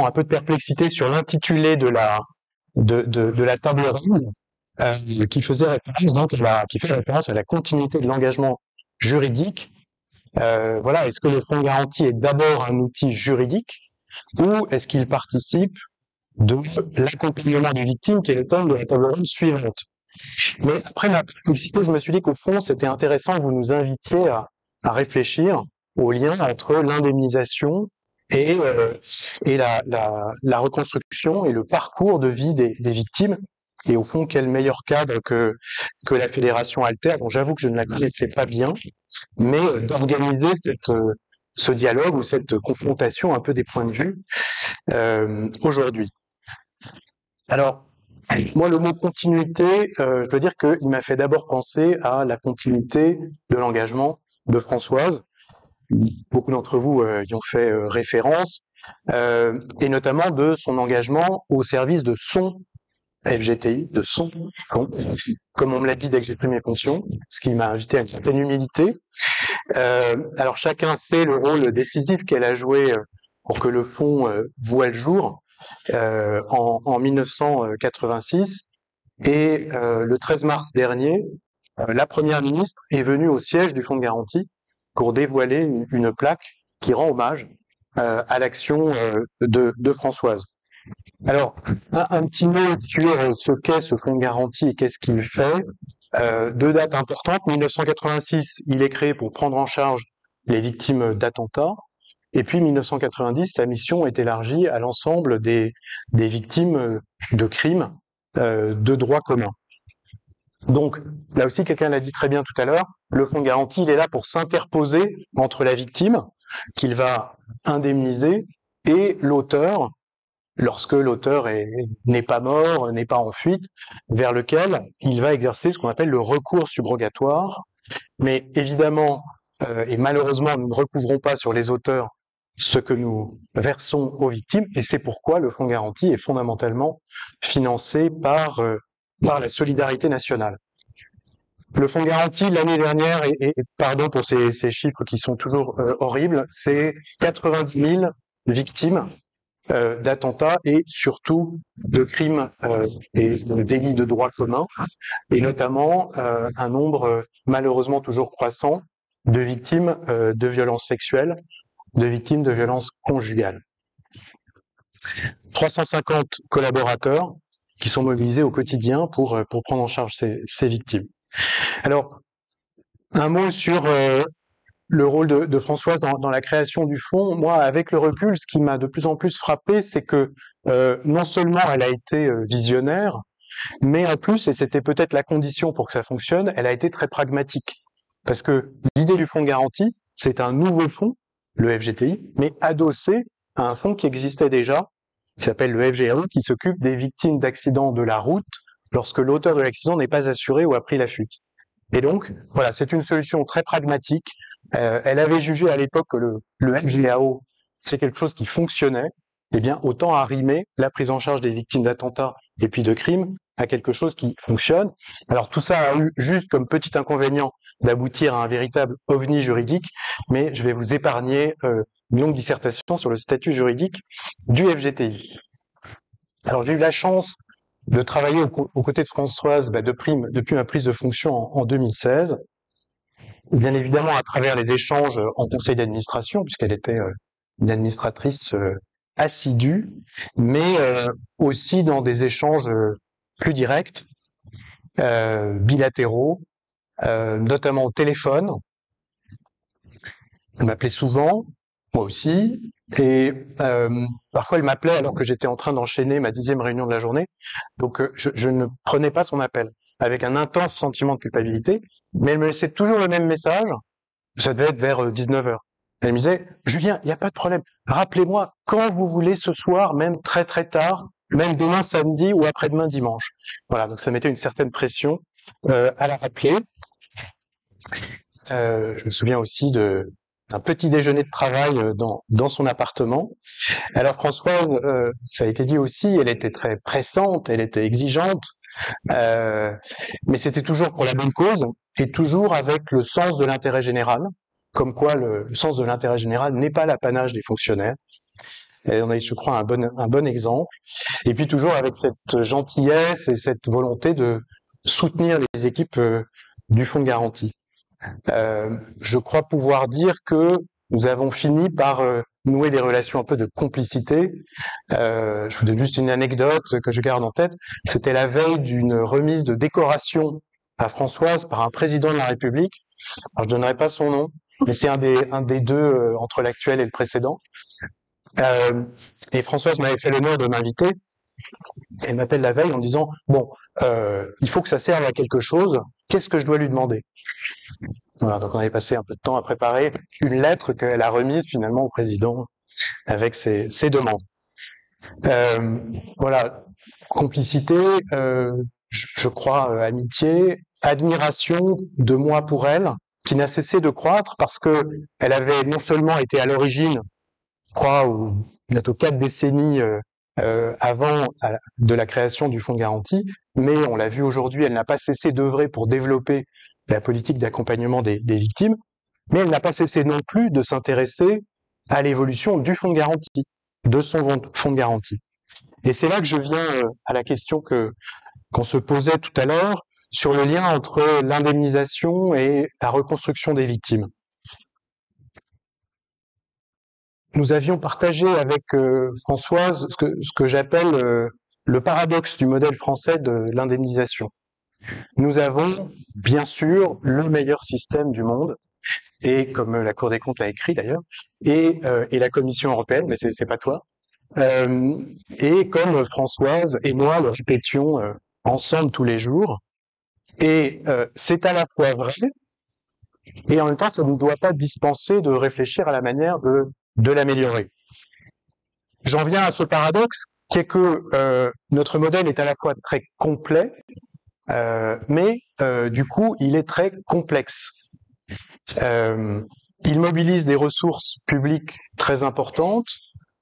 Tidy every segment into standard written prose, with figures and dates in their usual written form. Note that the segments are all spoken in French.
un peu de perplexité sur l'intitulé de la table ronde, qui faisait référence donc qui fait référence à la continuité de l'engagement juridique. Voilà, est-ce que le fonds garantie est d'abord un outil juridique ou est-ce qu'il participe de l'accompagnement des victimes, qui est le thème de la table ronde suivante? Mais après ma perplexité, je me suis dit qu'au fond, c'était intéressant que vous nous invitiez à réfléchir au lien entre l'indemnisation et la reconstruction et le parcours de vie des victimes. Et au fond, quel meilleur cadre que la Fédération Alter, dont j'avoue que je ne la connaissais pas bien, mais d'organiser ce dialogue ou cette confrontation un peu des points de vue aujourd'hui. Alors, moi, le mot continuité, je dois dire qu'il m'a fait d'abord penser à la continuité de l'engagement de Françoise. Beaucoup d'entre vous y ont fait référence, et notamment de son engagement au service de son FGTI, de son fonds, comme on me l'a dit dès que j'ai pris mes fonctions, ce qui m'a invité à une certaine humilité. Alors chacun sait le rôle décisif qu'elle a joué pour que le fonds voie le jour en 1986, et le 13 mars dernier, la Première ministre est venue au siège du fonds de garantie pour dévoiler une plaque qui rend hommage à l'action de Françoise. Alors, un petit mot sur ce qu'est ce fonds de garantie et qu'est-ce qu'il fait. Deux dates importantes. 1986, il est créé pour prendre en charge les victimes d'attentats. Et puis 1990, sa mission est élargie à l'ensemble des victimes de crimes de droit commun. Donc, là aussi, quelqu'un l'a dit très bien tout à l'heure, le fonds de garantie, il est là pour s'interposer entre la victime, qu'il va indemniser, et l'auteur, lorsque l'auteur n'est pas mort, n'est pas en fuite, vers lequel il va exercer ce qu'on appelle le recours subrogatoire. Mais évidemment, et malheureusement, nous ne recouvrons pas sur les auteurs ce que nous versons aux victimes, et c'est pourquoi le fonds de garantie est fondamentalement financé par la solidarité nationale. Le fonds de garantie, l'année dernière, et pardon pour ces chiffres qui sont toujours horribles, c'est 90 000 victimes d'attentats et surtout de crimes et de délits de droit commun, et notamment un nombre malheureusement toujours croissant de victimes de violences sexuelles, de victimes de violences conjugales. 350 collaborateurs qui sont mobilisés au quotidien pour prendre en charge ces victimes. Alors, un mot sur le rôle de Françoise dans la création du fonds. Moi, avec le recul, ce qui m'a de plus en plus frappé, c'est que non seulement elle a été visionnaire, mais en plus, et c'était peut-être la condition pour que ça fonctionne, elle a été très pragmatique. Parce que l'idée du fonds de garantie, c'est un nouveau fonds, le FGTI, mais adossé à un fonds qui existait déjà, qui s'appelle le FGAO, qui s'occupe des victimes d'accidents de la route lorsque l'auteur de l'accident n'est pas assuré ou a pris la fuite. Et donc, voilà, c'est une solution très pragmatique. Elle avait jugé à l'époque que le FGAO, c'est quelque chose qui fonctionnait. Eh bien, autant arrimer la prise en charge des victimes d'attentats et puis de crimes à quelque chose qui fonctionne. Alors, tout ça a eu juste comme petit inconvénient d'aboutir à un véritable ovni juridique, mais je vais vous épargner une longue dissertation sur le statut juridique du FGTI. Alors, j'ai eu la chance de travailler aux côtés de Françoise depuis ma prise de fonction en 2016. Bien évidemment à travers les échanges en conseil d'administration, puisqu'elle était une administratrice assidue, mais aussi dans des échanges plus directs, bilatéraux, notamment au téléphone. Elle m'appelait souvent, moi aussi, et parfois elle m'appelait alors que j'étais en train d'enchaîner ma 10e réunion de la journée, donc je ne prenais pas son appel, avec un intense sentiment de culpabilité, mais elle me laissait toujours le même message. Ça devait être vers 19h. Elle me disait, Julien, il n'y a pas de problème, rappelez-moi quand vous voulez ce soir, même très très tard, même demain samedi ou après-demain dimanche. Voilà, donc ça mettait une certaine pression à la rappeler. Je me souviens aussi d'un petit déjeuner de travail dans son appartement. Alors Françoise, ça a été dit aussi, elle était très pressante, elle était exigeante, mais c'était toujours pour la bonne cause et toujours avec le sens de l'intérêt général, comme quoi le sens de l'intérêt général n'est pas l'apanage des fonctionnaires. Elle en est, je crois, un bon exemple. Et puis toujours avec cette gentillesse et cette volonté de soutenir les équipes du fonds de garantie. Je crois pouvoir dire que nous avons fini par nouer des relations un peu de complicité. Je vous donne juste une anecdote que je garde en tête. C'était la veille d'une remise de décoration à Françoise par un président de la République. Alors je donnerai pas son nom, mais c'est un des deux entre l'actuel et le précédent. Et Françoise m'avait fait l'honneur de m'inviter. Elle m'appelle la veille en disant bon, il faut que ça serve à quelque chose. Qu'est-ce que je dois lui demander? Voilà, donc on avait passé un peu de temps à préparer une lettre qu'elle a remise finalement au président avec ses demandes. Voilà, complicité, je crois, amitié, admiration de moi pour elle, qui n'a cessé de croître parce que elle avait non seulement été à l'origine, je crois, ou bientôt 4 décennies avant de la création du fonds de garantie, mais on l'a vu aujourd'hui, elle n'a pas cessé d'œuvrer pour développer la politique d'accompagnement des victimes, mais elle n'a pas cessé non plus de s'intéresser à l'évolution du fonds de garantie, de son fonds de garantie. Et c'est là que je viens à la question qu'on se posait tout à l'heure sur le lien entre l'indemnisation et la reconstruction des victimes. Nous avions partagé avec Françoise ce que j'appelle le paradoxe du modèle français de l'indemnisation. Nous avons, bien sûr, le meilleur système du monde, et comme la Cour des comptes l'a écrit d'ailleurs, et la Commission européenne, mais c'est pas toi, et comme Françoise et moi le répétions ensemble tous les jours. Et c'est à la fois vrai, et en même temps, ça ne doit pas dispenser de réfléchir à la manière de l'améliorer. J'en viens à ce paradoxe qui est que notre modèle est à la fois très complet, mais du coup, il est très complexe. Il mobilise des ressources publiques très importantes,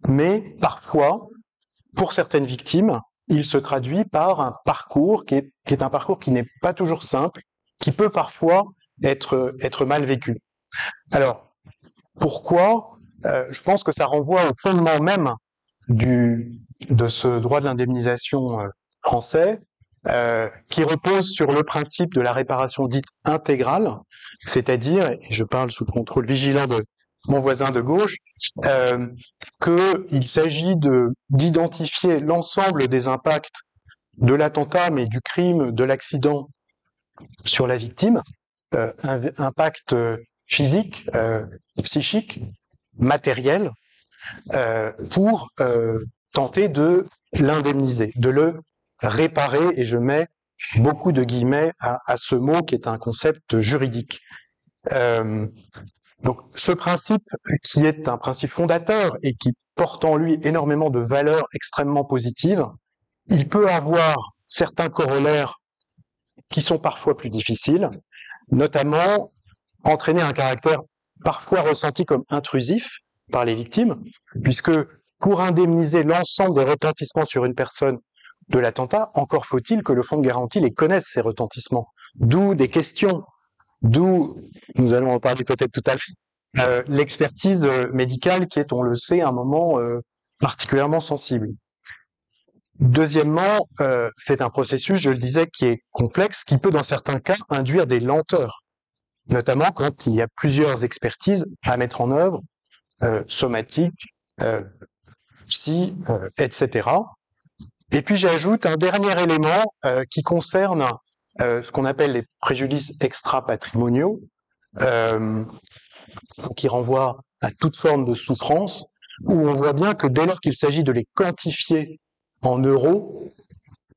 mais parfois, pour certaines victimes, il se traduit par un parcours qui est un parcours qui n'est pas toujours simple, qui peut parfois être mal vécu. Alors, pourquoi? Je pense que ça renvoie au fondement même de ce droit de l'indemnisation français, qui repose sur le principe de la réparation dite intégrale, c'est-à-dire, et je parle sous le contrôle vigilant de mon voisin de gauche, qu'il s'agit d'identifier l'ensemble des impacts de l'attentat, mais du crime, de l'accident sur la victime, impact physique, psychique, matériel, pour tenter de l'indemniser, de le réparer, et je mets beaucoup de guillemets à ce mot qui est un concept juridique. Donc ce principe qui est un principe fondateur et qui porte en lui énormément de valeurs extrêmement positives, il peut avoir certains corollaires qui sont parfois plus difficiles, notamment entraîner un caractère parfois ressenti comme intrusif par les victimes, puisque pour indemniser l'ensemble des retentissements sur une personne de l'attentat, encore faut-il que le fonds de garantie les connaisse, ces retentissements. D'où des questions, d'où, nous allons en parler peut-être tout à l'heure, l'expertise médicale qui est, on le sait, un moment particulièrement sensible. Deuxièmement, c'est un processus, je le disais, qui est complexe, qui peut dans certains cas induire des lenteurs, notamment quand il y a plusieurs expertises à mettre en œuvre, somatiques, psy, etc. Et puis j'ajoute un dernier élément qui concerne ce qu'on appelle les préjudices extra-patrimoniaux, qui renvoient à toute forme de souffrance, où on voit bien que dès lors qu'il s'agit de les quantifier en euros,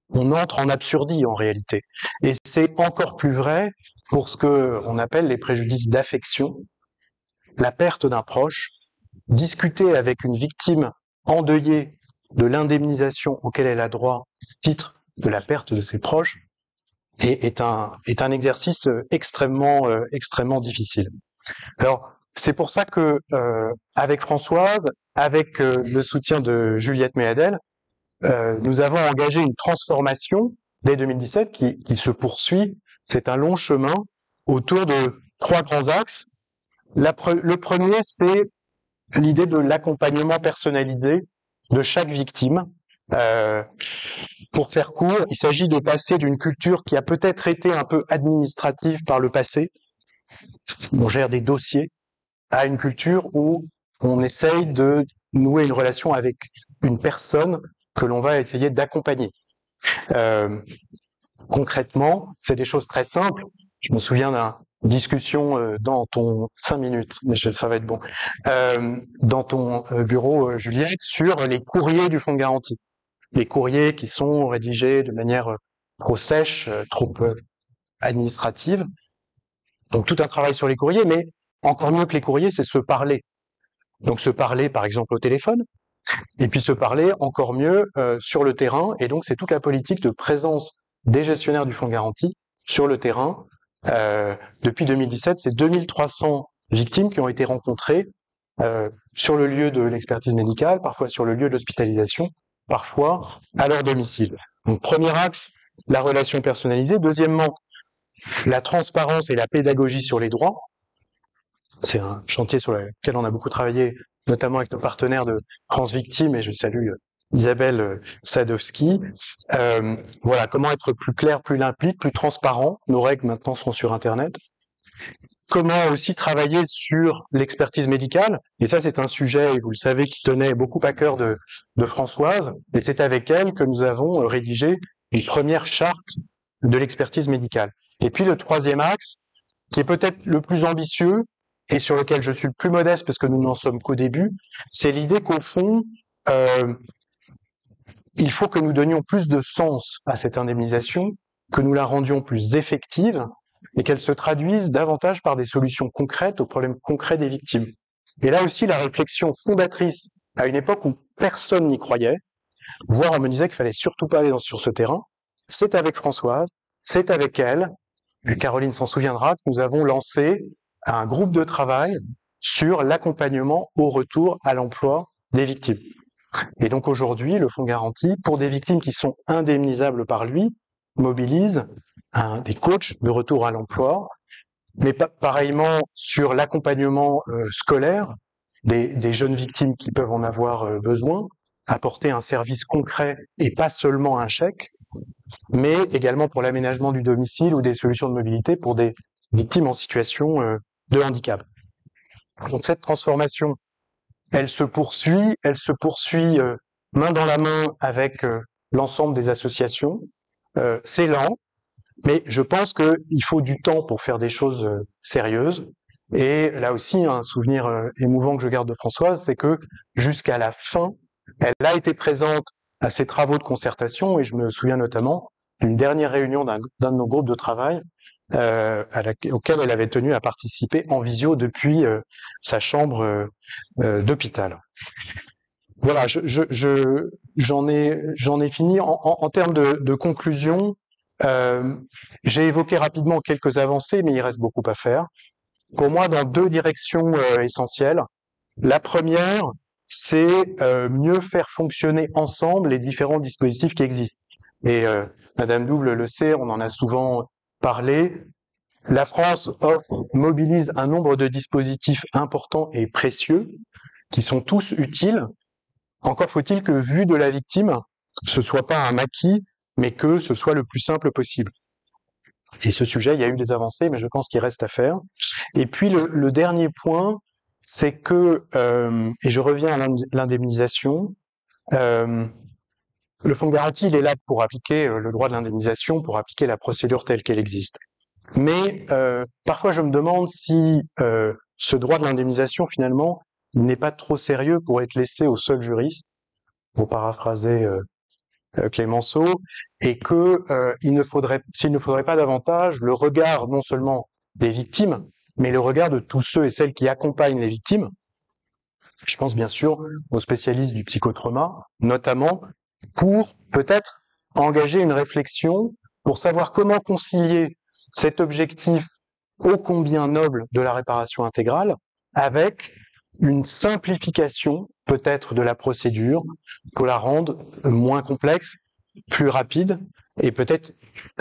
on entre en absurdie en réalité. Et c'est encore plus vrai pour ce qu'on appelle les préjudices d'affection, la perte d'un proche. Discuter avec une victime endeuillée de l'indemnisation auquel elle a droit au titre de la perte de ses proches est un exercice extrêmement difficile. Alors, c'est pour ça que avec Françoise, avec le soutien de Juliette Méadel, nous avons engagé une transformation dès 2017 qui se poursuit. C'est un long chemin autour de 3 grands axes. Le premier, c'est l'idée de l'accompagnement personnalisé de chaque victime. Pour faire court, il s'agit de passer d'une culture qui a peut-être été un peu administrative par le passé, on gère des dossiers, à une culture où on essaye de nouer une relation avec une personne que l'on va essayer d'accompagner. Concrètement, c'est des choses très simples. Je me souviens d'une discussion dans ton 5 minutes, mais ça va être bon, dans ton bureau, Juliette, sur les courriers du fonds de garantie. Les courriers qui sont rédigés de manière trop sèche, trop administrative. Donc tout un travail sur les courriers, mais encore mieux que les courriers, c'est se parler. Donc se parler, par exemple, au téléphone, et puis se parler encore mieux sur le terrain. Et donc c'est toute la politique de présence des gestionnaires du fonds de garantie sur le terrain. Depuis 2017, c'est 2300 victimes qui ont été rencontrées sur le lieu de l'expertise médicale, parfois sur le lieu de l'hospitalisation, parfois à leur domicile. Donc premier axe, la relation personnalisée. Deuxièmement, la transparence et la pédagogie sur les droits. C'est un chantier sur lequel on a beaucoup travaillé, notamment avec nos partenaires de France Victimes, et je salue Isabelle Sadowski. Voilà, comment être plus clair, plus limpide, plus transparent. Nos règles maintenant sont sur Internet. Comment aussi travailler sur l'expertise médicale. Et ça, c'est un sujet, vous le savez, qui tenait beaucoup à cœur de Françoise. Et c'est avec elle que nous avons rédigé une première charte de l'expertise médicale. Et puis le troisième axe, qui est peut-être le plus ambitieux, et sur lequel je suis le plus modeste parce que nous n'en sommes qu'au début, c'est l'idée qu'au fond, il faut que nous donnions plus de sens à cette indemnisation, que nous la rendions plus effective et qu'elle se traduise davantage par des solutions concrètes aux problèmes concrets des victimes. Et là aussi, la réflexion fondatrice, à une époque où personne n'y croyait, voire on me disait qu'il fallait surtout pas aller sur ce terrain, c'est avec Françoise, c'est avec elle, et Caroline s'en souviendra, que nous avons lancé un groupe de travail sur l'accompagnement au retour à l'emploi des victimes. Et donc aujourd'hui, le fonds de garantie, pour des victimes qui sont indemnisables par lui, mobilise des coachs de retour à l'emploi, mais pareillement sur l'accompagnement scolaire des jeunes victimes qui peuvent en avoir besoin, apporter un service concret et pas seulement un chèque, mais également pour l'aménagement du domicile ou des solutions de mobilité pour des victimes en situation de handicap. Donc cette transformation, elle se poursuit main dans la main avec l'ensemble des associations. C'est lent, mais je pense qu'il faut du temps pour faire des choses sérieuses. Et là aussi, un souvenir émouvant que je garde de Françoise, c'est que jusqu'à la fin, elle a été présente à ces travaux de concertation, et je me souviens notamment d'une dernière réunion d'un de nos groupes de travail auquel elle avait tenu à participer en visio depuis sa chambre d'hôpital. Voilà, j'en ai fini. En termes de conclusion, j'ai évoqué rapidement quelques avancées, mais il reste beaucoup à faire. Pour moi, dans deux directions essentielles. La première, c'est mieux faire fonctionner ensemble les différents dispositifs qui existent. Et Madame Double le sait, on en a souvent parlé. La France mobilise un nombre de dispositifs importants et précieux qui sont tous utiles. Encore faut-il que, vu de la victime, ce soit pas un maquis, mais que ce soit le plus simple possible. Et ce sujet, il y a eu des avancées, mais je pense qu'il reste à faire. Et puis le dernier point, c'est que, et je reviens à l'indemnisation, le fonds de garantie, il est là pour appliquer le droit de l'indemnisation, pour appliquer la procédure telle qu'elle existe. Mais parfois, je me demande si ce droit de l'indemnisation, finalement, il n'est pas trop sérieux pour être laissé aux seuls juristes, pour paraphraser Clémenceau, et que s'il ne faudrait pas davantage le regard non seulement des victimes, mais le regard de tous ceux et celles qui accompagnent les victimes. Je pense bien sûr aux spécialistes du psychotrauma, notamment pour peut-être engager une réflexion pour savoir comment concilier cet objectif ô combien noble de la réparation intégrale avec une simplification peut-être de la procédure pour la rendre moins complexe, plus rapide et peut-être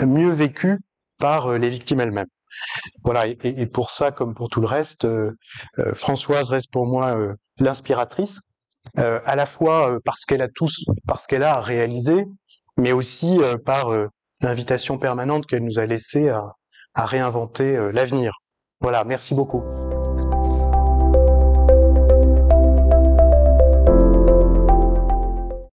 mieux vécue par les victimes elles-mêmes. Voilà, et pour ça, comme pour tout le reste, Françoise reste pour moi l'inspiratrice à la fois parce qu'elle a réalisé, mais aussi par l'invitation permanente qu'elle nous a laissée à réinventer l'avenir. Voilà, merci beaucoup.